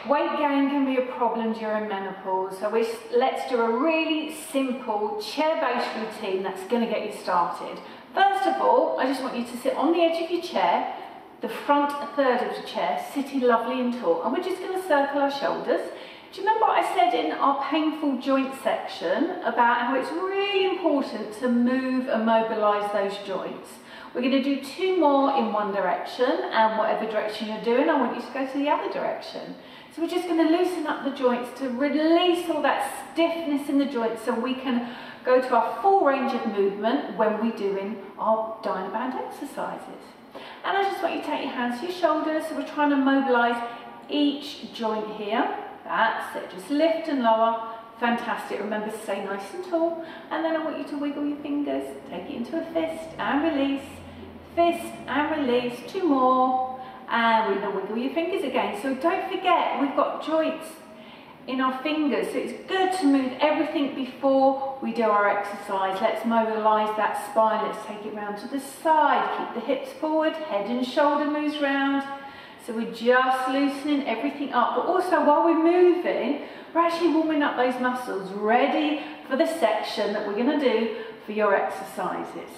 Weight gain can be a problem during menopause, so let's do a really simple chair-based routine that's going to get you started. First of all, I just want you to sit on the edge of your chair, the front third of the chair, sitting lovely and tall, and we're just going to circle our shoulders. Do you remember what I said in our painful joint section about how it's really important to move and mobilise those joints? We're going to do 2 more in one direction, and whatever direction you're doing, I want you to go to the other direction. So we're just going to loosen up the joints to release all that stiffness in the joints so we can go to our full range of movement when we're doing our Dynaband exercises. And I just want you to take your hands to your shoulders, so we're trying to mobilise each joint here. That's it, just lift and lower. Fantastic. Remember to stay nice and tall. And then I want you to wiggle your fingers, take it into a fist and release. Fist and release. 2 more. And we're going to wiggle your fingers again. So don't forget, we've got joints in our fingers. So it's good to move everything before we do our exercise. Let's mobilise that spine. Let's take it round to the side. Keep the hips forward. Head and shoulder moves round. So we're just loosening everything up. But also while we're moving, we're actually warming up those muscles, ready for the section that we're going to do for your exercises.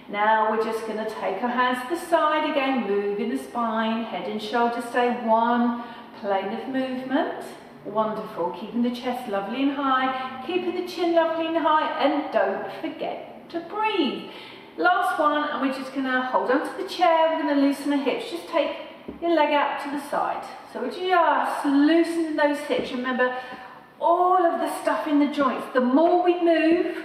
Now we're just going to take our hands to the side again, moving the spine, head and shoulders stay one plane of movement. Wonderful. Keeping the chest lovely and high, keeping the chin lovely and high, and don't forget to breathe. Last one, and we're just going to hold onto the chair. We're going to loosen the hips. Just take your leg out to the side. So we're just loosening those hips. Remember, all of the stuff in the joints, the more we move,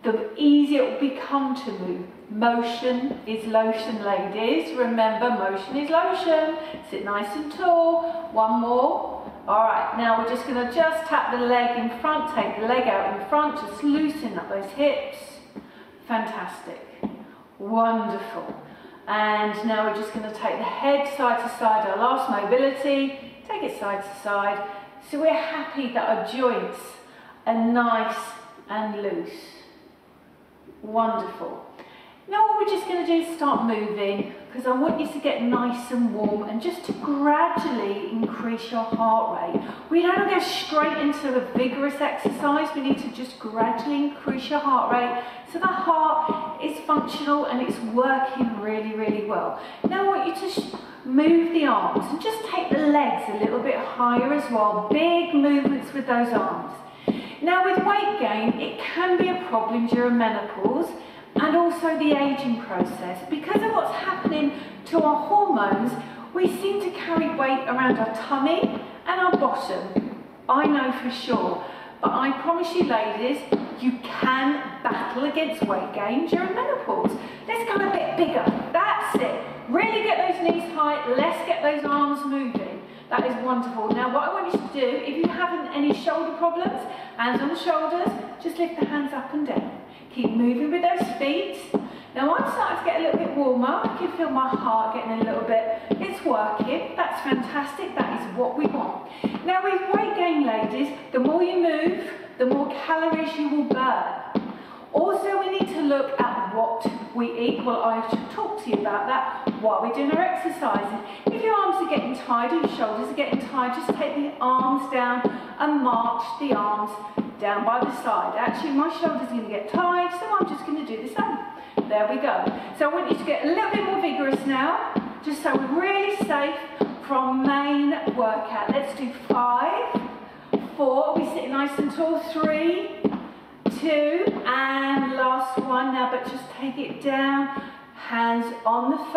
the easier it will become to move. Motion is lotion, ladies. Remember, motion is lotion. Sit nice and tall. 1 more. All right, now we're just going to just tap the leg in front, take the leg out in front, just loosen up those hips. Fantastic. Wonderful. And now we're just going to take the head side to side, our last mobility. Take it side to side. So we're happy that our joints are nice and loose. Wonderful. Now what we're just going to do is start moving, because I want you to get nice and warm and just to gradually increase your heart rate. We don't go straight into a vigorous exercise. We need to just gradually increase your heart rate so the heart is functional and it's working really, really well. Now I want you to move the arms and just take the legs a little bit higher as well. Big movements with those arms. Now with weight gain, it can be a problem during menopause and also the aging process. Because of what's happening to our hormones, we seem to carry weight around our tummy and our bottom. I know for sure, but I promise you ladies, you can battle against weight gain during menopause. Let's go a bit bigger. That's it. Really get those knees high. Let's get those arms moving. That is wonderful. Now what I want you to do, if you haven't any shoulder problems, hands on the shoulders, just lift the hands up and down. Keep moving with those feet. Now I'm starting to get a little bit warmer. I can feel my heart getting a little bit. It's working. That's fantastic. That is what we want. Now with weight gain, ladies, the more you move, the more calories you will burn. Also, we need to look at what we eat. Well, I should talk to you about that while we're doing our exercises. If your arms are getting tired or your shoulders are getting tired, just take the arms down and march the arms down by the side. Actually, my shoulders are going to get tired, so I'm just going to do the same. There we go. So I want you to get a little bit more vigorous now, just so we're really safe from main workout. Let's do 5, 4, we sit nice and tall, 3, 2, and last one now, but just take it down, hands on the 5.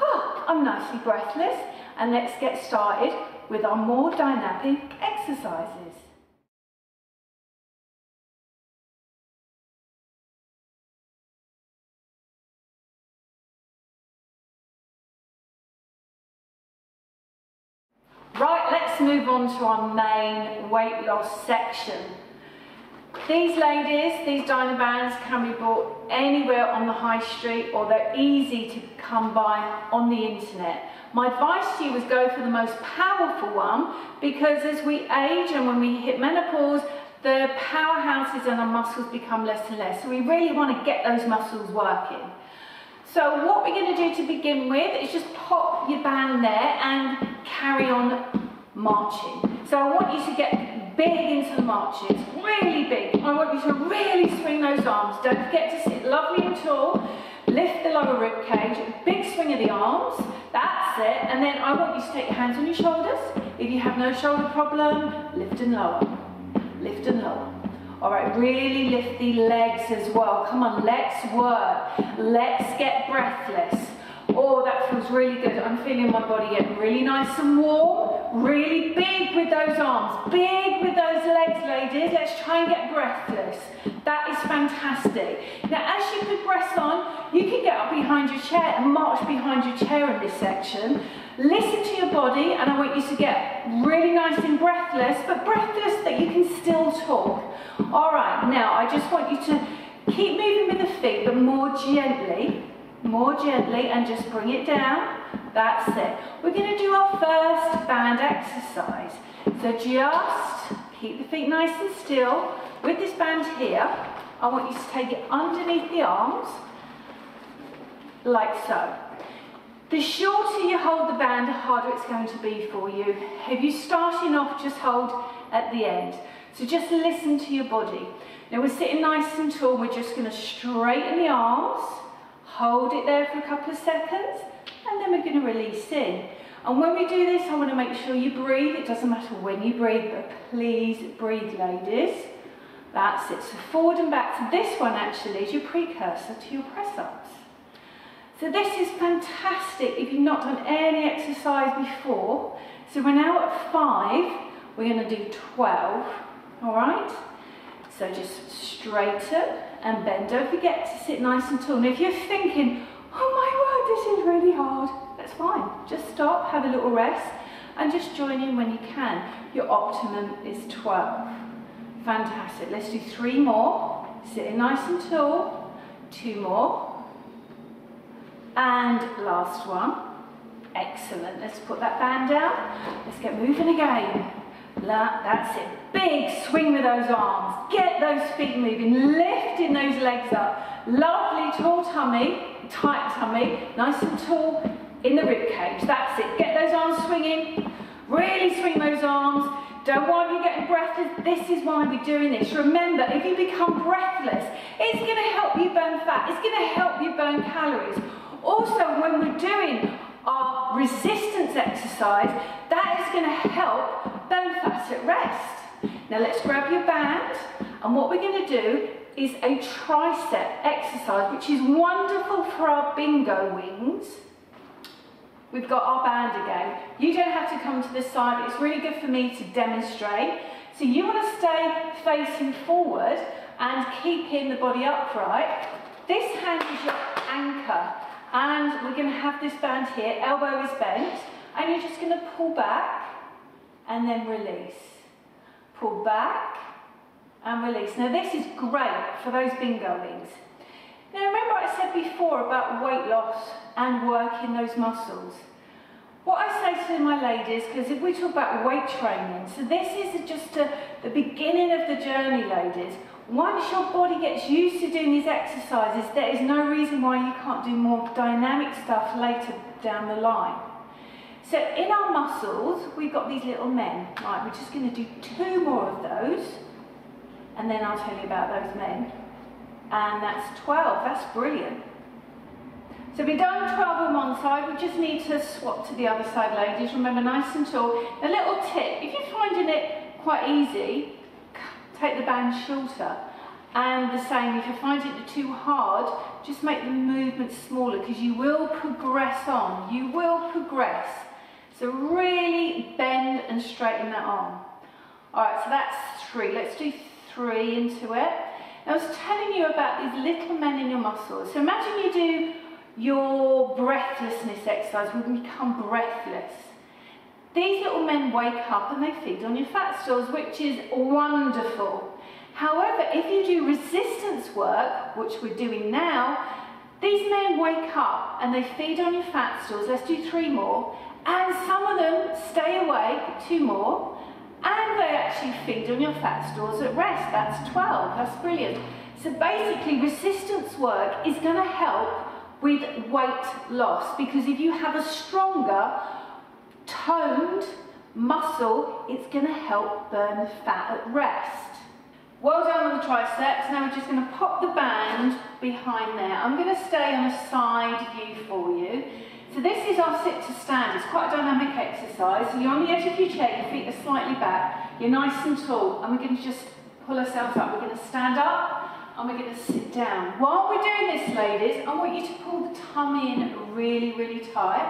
Oh, I'm nicely breathless, and let's get started with our more dynamic exercises. Right, let's move on to our main weight loss section. These ladies, these Dynabands can be bought anywhere on the high street, or they're easy to come by on the internet. My advice to you is go for the most powerful one, because as we age and when we hit menopause, the powerhouses and our muscles become less and less. So we really want to get those muscles working. So what we're going to do to begin with is just pop your band there and carry on marching. So I want you to get big into the marches, really big. I want you to really swing those arms. Don't forget to sit lovely and tall. Lift the lower rib cage, big swing of the arms, that's it. And then I want you to take your hands on your shoulders. If you have no shoulder problem, lift and lower, lift and lower. All right, really lift the legs as well. Come on, let's work. Let's get breathless. Oh, that feels really good. I'm feeling my body getting really nice and warm. Really big with those arms. Big with those legs, ladies. Let's try and get breathless. That is fantastic. Now, as you progress on, you can get up behind your chair and march behind your chair in this section. Listen to your body, and I want you to get really nice and breathless, but breathless that you can still talk. All right, now I just want you to keep moving with the feet, but more gently, and just bring it down. That's it. We're going to do our first band exercise. So just keep the feet nice and still. With this band here, I want you to take it underneath the arms, like so. The shorter you hold the band, the harder it's going to be for you. If you're starting off, just hold at the end. So just listen to your body. Now we're sitting nice and tall. We're just going to straighten the arms, hold it there for a couple of seconds, and then we're going to release in. And when we do this, I want to make sure you breathe. It doesn't matter when you breathe, but please breathe, ladies. That's it. So forward and back. So this one actually is your precursor to your press-ups. So this is fantastic if you've not done any exercise before. So we're now at 5. We're going to do 12. All right? So just straighten and bend. Don't forget to sit nice and tall. Now if you're thinking, oh my word, this is really hard, that's fine. Just stop, have a little rest, and just join in when you can. Your optimum is 12. Fantastic. Let's do 3 more. Sitting nice and tall. 2 more. And last one. Excellent. Let's put that band down. Let's get moving again. That's it. Big swing with those arms. Get those feet moving. Lifting those legs up. Lovely tall tummy. Tight tummy. Nice and tall in the rib cage. That's it. Get those arms swinging. Really swing those arms. Don't worry if you're getting breathless. This is why we're doing this. Remember, if you become breathless, it's going to help you burn fat. It's going to help you burn calories. Also, when we're doing our resistance exercise, that is going to help burn fat at rest. Now let's grab your band, and what we're going to do is a tricep exercise, which is wonderful for our bingo wings. We've got our band again. You don't have to come to the side, but it's really good for me to demonstrate. So you want to stay facing forward and keeping the body upright. This hand is your anchor, and we're going to have this band here, elbow is bent, and you're just going to pull back and then release. Pull back and release. Now this is great for those bingo wings. Now remember I said before about weight loss and working those muscles. What I say to my ladies, because if we talk about weight training, so this is just the beginning of the journey, ladies. Once your body gets used to doing these exercises, there is no reason why you can't do more dynamic stuff later down the line. So in our muscles, we've got these little men. Right, we're just going to do 2 more of those, and then I'll tell you about those men. And that's 12, that's brilliant. So we've done 12 on one side, we just need to swap to the other side, ladies. Remember, nice and tall. A little tip, if you're finding it quite easy, take the band shorter. And the same, if you're finding it too hard, just make the movement smaller, because you will progress on, you will progress. So really bend and straighten that arm. All right, so that's 3, let's do 3 into it. I was telling you about these little men in your muscles. So imagine you do your breathlessness exercise, we become breathless. These little men wake up and they feed on your fat stores, which is wonderful. However, if you do resistance work, which we're doing now, these men wake up and they feed on your fat stores. Let's do 3 more. And some of them stay awake, 2 more. And they actually feed on your fat stores at rest. That's 12, that's brilliant. So basically resistance work is going to help with weight loss, because if you have a stronger, toned muscle, it's going to help burn fat at rest. Well done on the triceps. Now we're just going to pop the band behind there. I'm going to stay on a side view for you. So this is our sit to stand. It's quite a dynamic exercise. So you're on the edge of your chair, your feet are slightly back, you're nice and tall, and we're going to just pull ourselves up. We're going to stand up and we're going to sit down. While we're doing this, ladies, I want you to pull the tummy in really, really tight.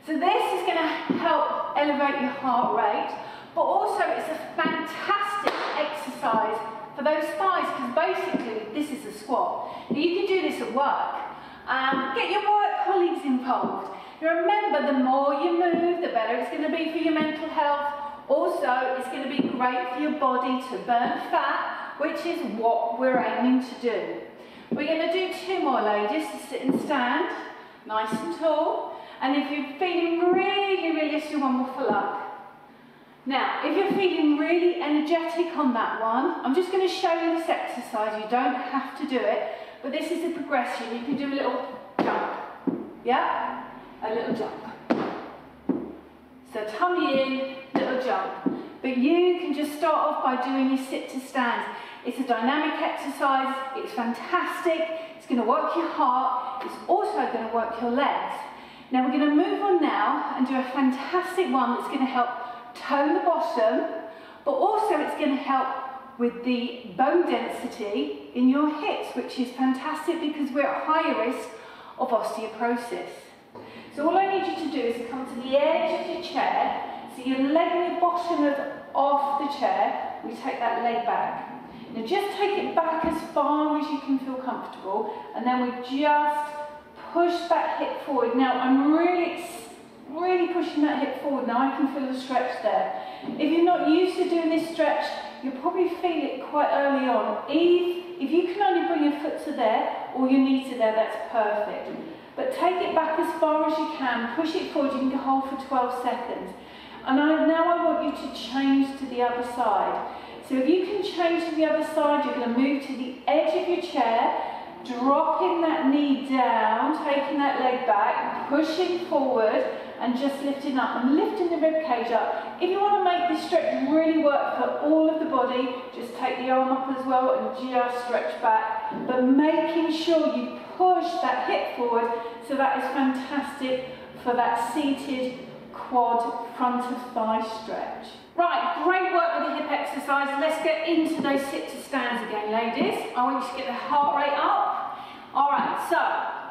So this is going to help elevate your heart rate, but also it's a fantastic exercise for those thighs, because basically this is a squat. Now you can do this at work. Get your work colleagues involved. You remember, the more you move, the better it's going to be for your mental health. Also, it's going to be great for your body to burn fat, which is what we're aiming to do. We're going to do 2 more, ladies, to sit and stand, nice and tall. And if you're feeling really, really, let's do one more full up. Now, if you're feeling really energetic on that one, I'm just going to show you this exercise. You don't have to do it, but this is a progression. You can do a little jump, yeah? A little jump. So tummy in, little jump. But you can just start off by doing your sit to stand. It's a dynamic exercise, it's fantastic, it's going to work your heart, it's also going to work your legs. Now we're going to move on now and do a fantastic one that's going to help tone the bottom, but also it's going to help with the bone density in your hips, which is fantastic because we're at higher risk of osteoporosis. So all I need you to do is come to the edge of your chair, so you're legging the bottom off the chair, we take that leg back. Now just take it back as far as you can feel comfortable, and then we just push that hip forward. Now I'm really pushing that hip forward. Now I can feel the stretch there. If you're not used to doing this stretch, you'll probably feel it quite early on. If you can only bring your foot to there or your knee to there, that's perfect. But take it back as far as you can, push it forward, you can hold for 12 seconds. And now I want you to change to the other side. So if you can change to the other side, you're going to move to the edge of your chair, dropping that knee down, taking that leg back, pushing forward, and just lifting up and lifting the rib cage up. If you want to make this stretch really work for all of the body, just take the arm up as well and just stretch back, but making sure you push that hip forward. So that is fantastic for that seated quad front of thigh stretch. Right, great work with the hip exercise. Let's get into those sit to stands again, ladies. I want you to get the heart rate up. All right, so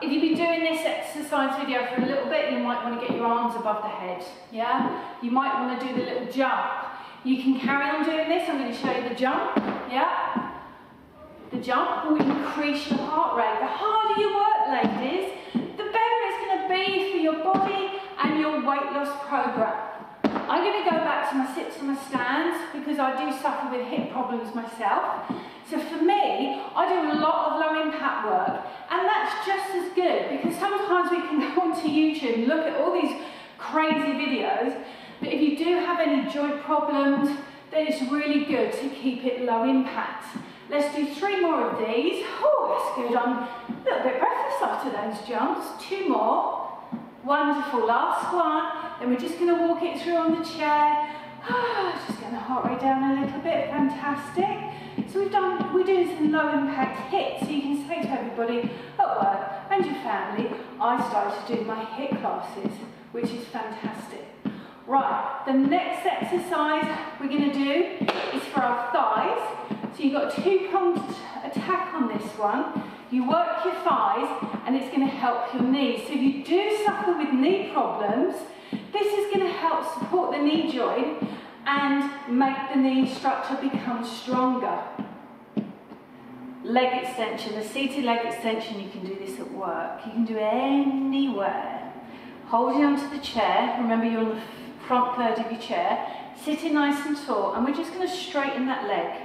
if you've been doing this exercise video for a little bit, you might want to get your arms above the head, yeah? You might want to do the little jump. You can carry on doing this. I'm going to show you the jump, yeah? The jump will increase your heart rate. The harder you work, ladies, the better it's going to be for your body and your weight loss program. I'm going to go back to my sits and my stands because I do suffer with hip problems myself. So for me, I do a lot of low impact work, and that's just as good because sometimes we can go onto YouTube and look at all these crazy videos, but if you do have any joint problems, then it's really good to keep it low impact. Let's do 3 more of these. Oh, that's good. I'm a little bit breathless after those jumps. 2 more. Wonderful, last one. Then we're just going to walk it through on the chair. Just get the heart rate down a little bit. Fantastic. So we're doing some low impact hits. So you can say to everybody at work and your family, I started doing my HIIT classes, which is fantastic. Right, the next exercise we're going to do is for our thighs. So you've got a 2-pronged attack on this one. You work your thighs and it's going to help your knees. So if you do suffer with knee problems, this is going to help support the knee joint and make the knee structure become stronger. Leg extension, the seated leg extension, you can do this at work. You can do it anywhere. Holding onto the chair, remember you're on the front third of your chair, sitting nice and tall, and we're just going to straighten that leg.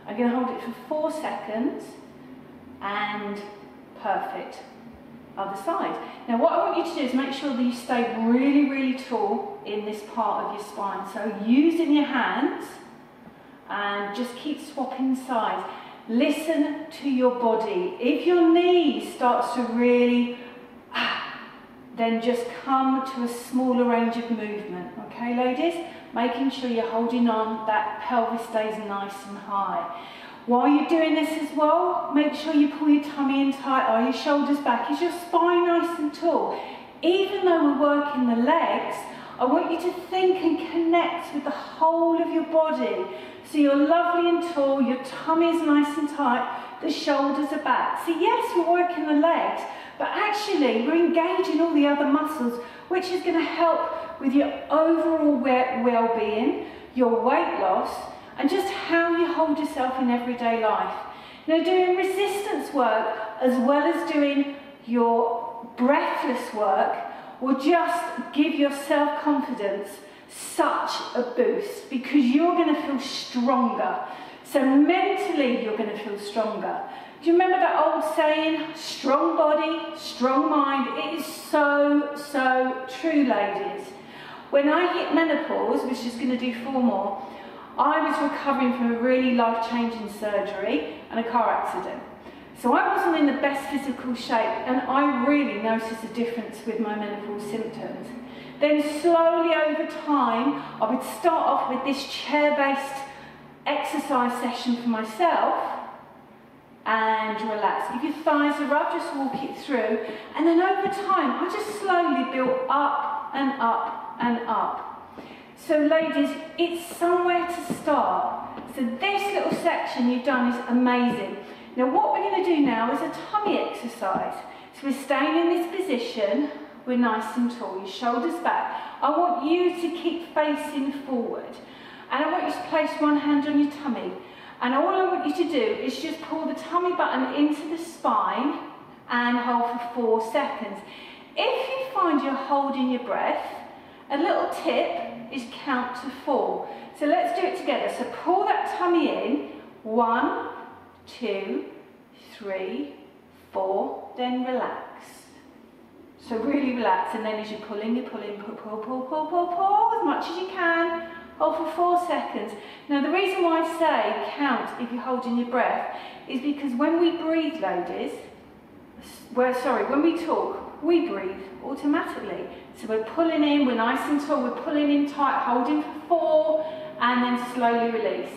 I'm going to hold it for 4 seconds, and perfect. Other side. Now what I want you to do is make sure that you stay really, really tall in this part of your spine. So using your hands, and just keep swapping sides. Listen to your body. If your knee starts to really then just come to a smaller range of movement. Okay, ladies? Making sure you're holding on, that pelvis stays nice and high. While you're doing this as well, make sure you pull your tummy in tight. Are your shoulders back? Is your spine nice and tall? Even though we're working the legs, I want you to think and connect with the whole of your body. So you're lovely and tall, your tummy is nice and tight, the shoulders are back. So yes, we're working the legs, but actually we're engaging all the other muscles, which is going to help with your overall well-being, your weight loss, and just how you hold yourself in everyday life. Now, doing resistance work as well as doing your breathless work will just give your self-confidence such a boost, because you're going to feel stronger. So mentally you're going to feel stronger. Do you remember that old saying, strong body, strong mind? It is so, so true, ladies. When I hit menopause, which is going to do 4 more, I was recovering from a really life-changing surgery and a car accident. So I wasn't in the best physical shape, and I really noticed a difference with my menopause symptoms. Then slowly over time, I would start off with this chair-based exercise session for myself and relax. Give your thighs a rub, just walk it through. And then over time, I just slowly built up and up and up. So ladies, it's somewhere to start. So this little section you've done is amazing. Now what we're going to do now is a tummy exercise. So we're staying in this position, we're nice and tall, your shoulders back. I want you to keep facing forward. And I want you to place one hand on your tummy. And all I want you to do is just pull the tummy button into the spine and hold for 4 seconds. If you find you're holding your breath, a little tip is count to 4. So let's do it together. So pull that tummy in, 1, 2, 3, 4, then relax. So really relax, and then as you pull in, pull, pull, as much as you can. Hold for 4 seconds. Now the reason why I say count if you're holding your breath is because when we breathe, ladies, when we talk, we breathe automatically. So we're pulling in, we're nice and tall, we're pulling in tight, holding for 4, and then slowly release.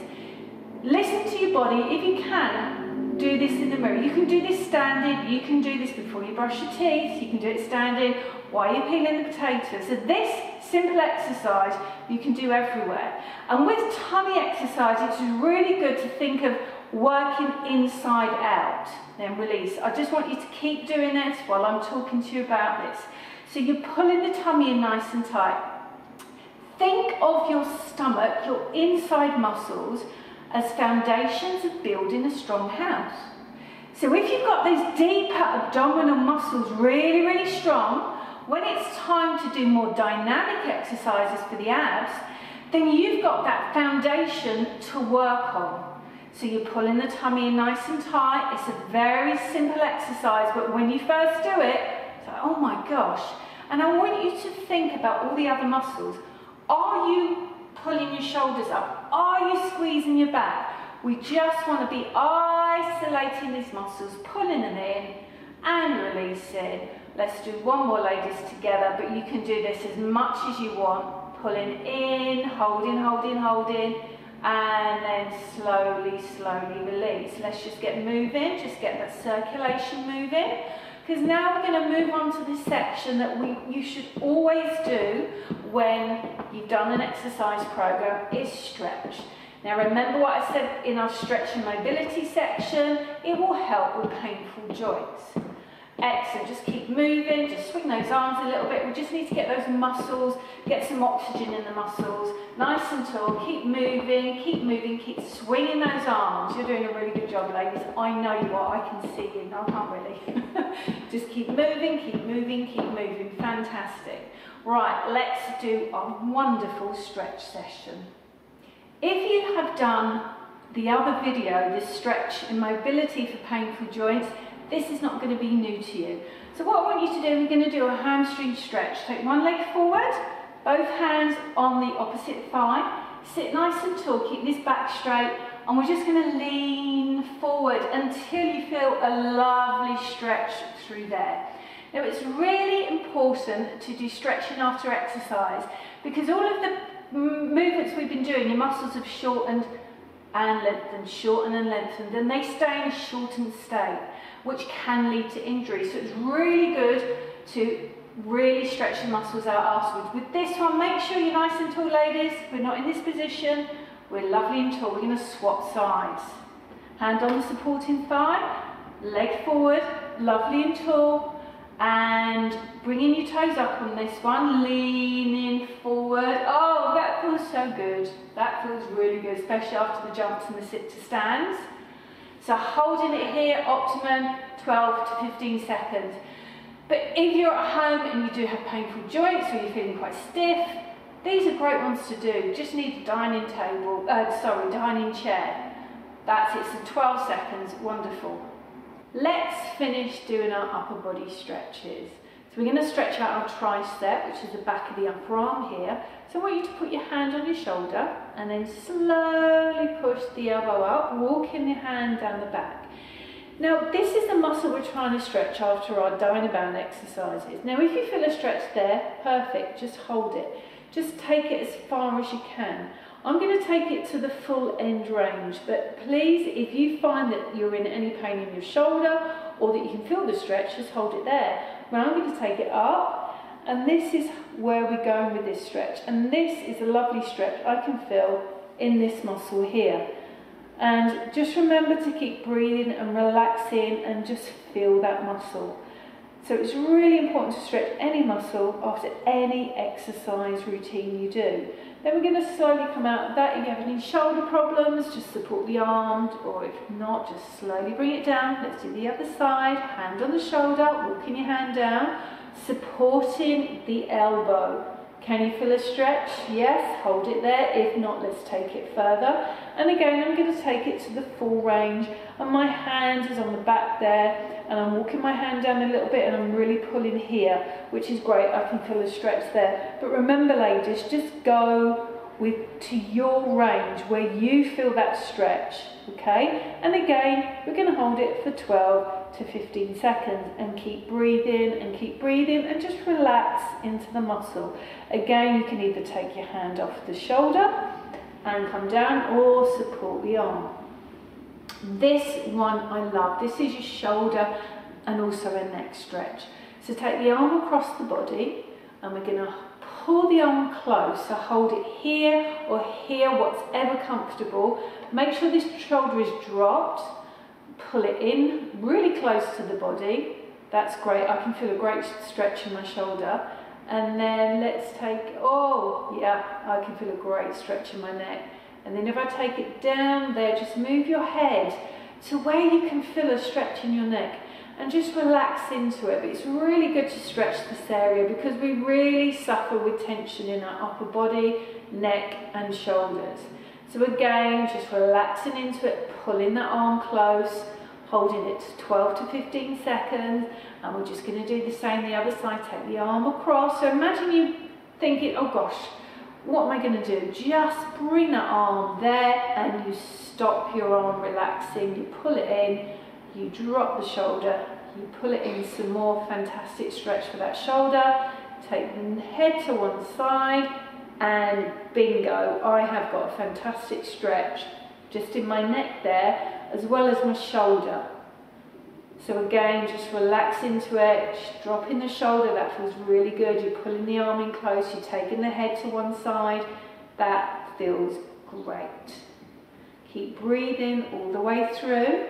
Listen to your body. If you can, do this in the mirror. You can do this standing, you can do this before you brush your teeth, you can do it standing while you're peeling the potatoes. So this simple exercise you can do everywhere. And with tummy exercise, it's really good to think of working inside out, then release. I just want you to keep doing this while I'm talking to you about this. So you're pulling the tummy in nice and tight. Think of your stomach, your inside muscles, as foundations of building a strong house. So if you've got these deeper abdominal muscles really, really strong, when it's time to do more dynamic exercises for the abs, then you've got that foundation to work on. So you're pulling the tummy in nice and tight. It's a very simple exercise, but when you first do it, it's like, oh my gosh. And I want you to think about all the other muscles. Are you pulling your shoulders up? Are you squeezing your back? We just want to be isolating these muscles, pulling them in and releasing. Let's do 1 more, ladies, together, but you can do this as much as you want. Pulling in, holding, holding, holding, and then slowly, slowly release. Let's just get moving, just get that circulation moving, because now we're going to move on to this section that you should always do when you've done an exercise program, is stretch. Now remember what I said in our stretch and mobility section, it will help with painful joints. Excellent, just keep moving, just swing those arms a little bit. We just need to get those muscles, get some oxygen in the muscles, nice and tall, keep moving, keep swinging those arms. You're doing a really good job, ladies. I know you are, I can see you, no, I can't really. Just keep moving, keep moving, keep moving, fantastic. Right, let's do a wonderful stretch session. If you have done the other video, this stretch and mobility for painful joints, this is not going to be new to you. So what I want you to do, we're going to do a hamstring stretch. Take one leg forward, both hands on the opposite thigh. Sit nice and tall, keep this back straight, and we're just going to lean forward until you feel a lovely stretch through there. Now it's really important to do stretching after exercise, because all of the movements we've been doing, your muscles have shortened and lengthened, shortened and lengthened, and they stay in a shortened state, which can lead to injury. So it's really good to really stretch the muscles out afterwards. With this one, make sure you're nice and tall, ladies. We're not in this position, we're lovely and tall. We're going to swap sides. Hand on the supporting thigh, leg forward, lovely and tall, and bringing your toes up on this one, leaning forward. Oh, that feels so good. That feels really good, especially after the jumps and the sit to stands. So holding it here, optimum 12 to 15 seconds. But if you're at home and you do have painful joints or you're feeling quite stiff, these are great ones to do. Just need a dining chair. That's it, so 12 seconds, wonderful. Let's finish doing our upper body stretches. So we're going to stretch out our tricep, which is the back of the upper arm here. So I want you to put your hand on your shoulder and then slowly push the elbow up, walking your hand down the back. Now this is the muscle we're trying to stretch after our Dowling exercises. Now if you feel a stretch there, perfect, just hold it. Just take it as far as you can. I'm going to take it to the full end range, but please, if you find that you're in any pain in your shoulder or that you can feel the stretch, just hold it there. Now I'm going to take it up, and this is where we're going with this stretch. And this is a lovely stretch I can feel in this muscle here. And just remember to keep breathing and relaxing and just feel that muscle. So it's really important to stretch any muscle after any exercise routine you do. Then we're going to slowly come out of that. If you have any shoulder problems, just support the arm, or if not, just slowly bring it down. Let's do the other side. Hand on the shoulder, walking your hand down, supporting the elbow. Can you feel a stretch? Yes, hold it there. If not, let's take it further. And again, I'm going to take it to the full range, and my hand is on the back there, and I'm walking my hand down a little bit, and I'm really pulling here, which is great. I can feel a stretch there. But remember, ladies, just go to your range where you feel that stretch, okay? And again, we're going to hold it for 12 to 15 seconds and keep breathing and just relax into the muscle. Again, you can either take your hand off the shoulder and come down, or support the arm. This one I love. This is your shoulder and also a neck stretch. So take the arm across the body, and we're going to pull the arm close. So hold it here or here, whatever comfortable. Make sure this shoulder is dropped. Pull it in really close to the body. That's great. I can feel a great stretch in my shoulder. And then let's take, oh yeah, I can feel a great stretch in my neck. And then if I take it down there, just move your head to where you can feel a stretch in your neck and just relax into it. But it's really good to stretch this area because we really suffer with tension in our upper body, neck and shoulders. So again, just relaxing into it, pulling that arm close, holding it to 12 to 15 seconds, and we're just going to do the same the other side. Take the arm across. So imagine you thinking, oh gosh, what am I going to do? Just bring that arm there and you stop your arm relaxing, you pull it in, you drop the shoulder, you pull it in some more. Fantastic stretch for that shoulder. Take the head to one side and bingo, I have got a fantastic stretch just in my neck there as well as my shoulder. So again, just relax into it, just dropping the shoulder, that feels really good. You're pulling the arm in close, you're taking the head to one side, that feels great. Keep breathing all the way through,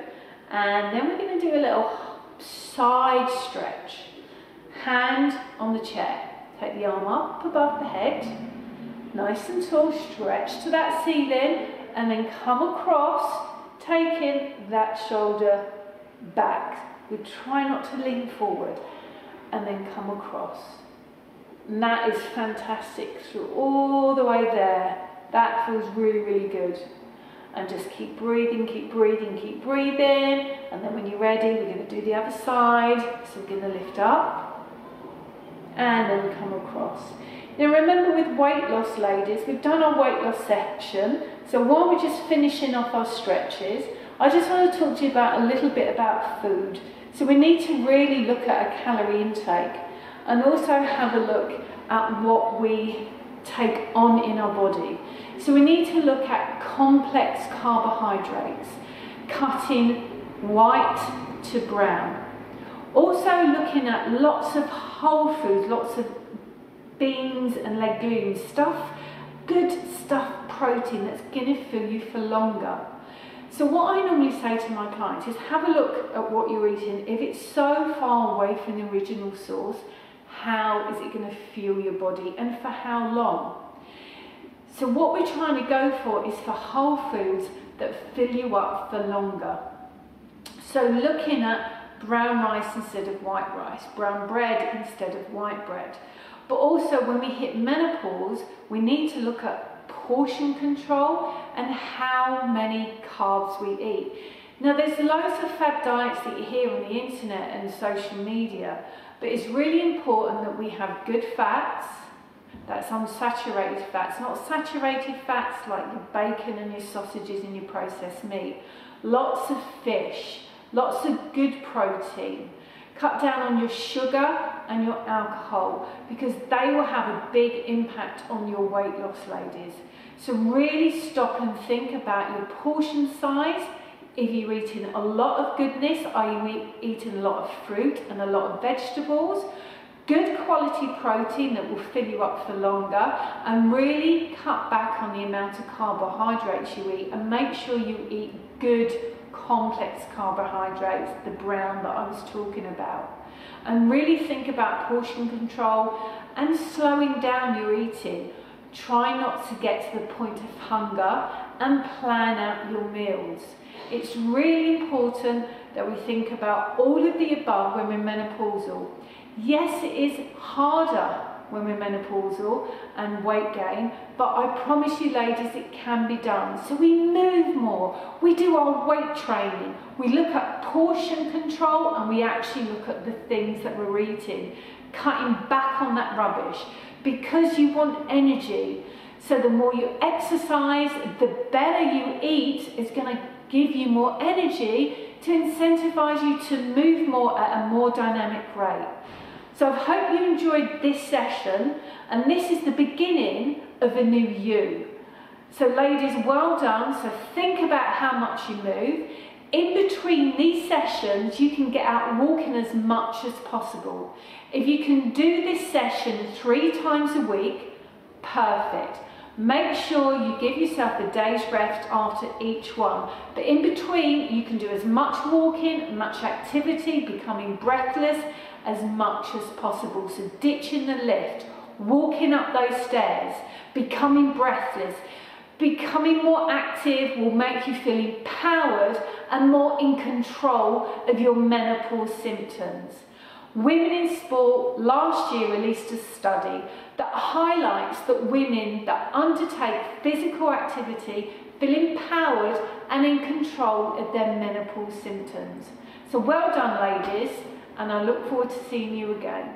and then we're going to do a little side stretch. Hand on the chair, take the arm up above the head, nice and tall, stretch to that ceiling, and then come across, taking that shoulder back. We try not to lean forward, and then come across. And that is fantastic through all the way there. That feels really, really good. And just keep breathing, keep breathing, keep breathing. And then when you're ready, we're going to do the other side. So we're going to lift up, and then we come across. Now remember, with weight loss, ladies, we've done our weight loss section. So while we're just finishing off our stretches, I just want to talk to you about a little bit about food. So we need to really look at a calorie intake and also have a look at what we take on in our body. So we need to look at complex carbohydrates, cutting white to brown. Also looking at lots of whole foods, lots of beans and legumes, good stuff, protein that's going to fill you for longer. So what I normally say to my clients is have a look at what you're eating. If it's so far away from the original source, how is it going to fuel your body and for how long? So what we're trying to go for is for whole foods that fill you up for longer. So looking at brown rice instead of white rice, brown bread instead of white bread. But also when we hit menopause, we need to look at portion control and how many carbs we eat. Now there's loads of fad diets that you hear on the internet and social media, but it's really important that we have good fats, that's unsaturated fats, not saturated fats like your bacon and your sausages and your processed meat. Lots of fish, lots of good protein. Cut down on your sugar and your alcohol because they will have a big impact on your weight loss, ladies. So really stop and think about your portion size. If you're eating a lot of goodness, are you eating a lot of fruit and a lot of vegetables? Good quality protein that will fill you up for longer, and really cut back on the amount of carbohydrates you eat and make sure you eat good complex carbohydrates, the brown that I was talking about. And really think about portion control and slowing down your eating. Try not to get to the point of hunger and plan out your meals. It's really important that we think about all of the above when we're menopausal. Yes, it is harder when we're menopausal and weight gain, but I promise you ladies, it can be done. So we move more, we do our weight training, we look at portion control, and we actually look at the things that we're eating, cutting back on that rubbish, because you want energy. So the more you exercise, the better you eat is going to give you more energy to incentivize you to move more at a more dynamic rate. So I hope you enjoyed this session, and this is the beginning of a new you. So ladies, well done. So think about how much you move. In between these sessions, you can get out walking as much as possible. If you can do this session 3 times a week, perfect. Make sure you give yourself a day's rest after each one. But in between, you can do as much walking, much activity, becoming breathless as much as possible. So ditching the lift, walking up those stairs, becoming breathless, becoming more active will make you feel empowered and more in control of your menopause symptoms. Women in Sport last year released a study that highlights that women that undertake physical activity feel empowered and in control of their menopause symptoms. So well done ladies, and I look forward to seeing you again.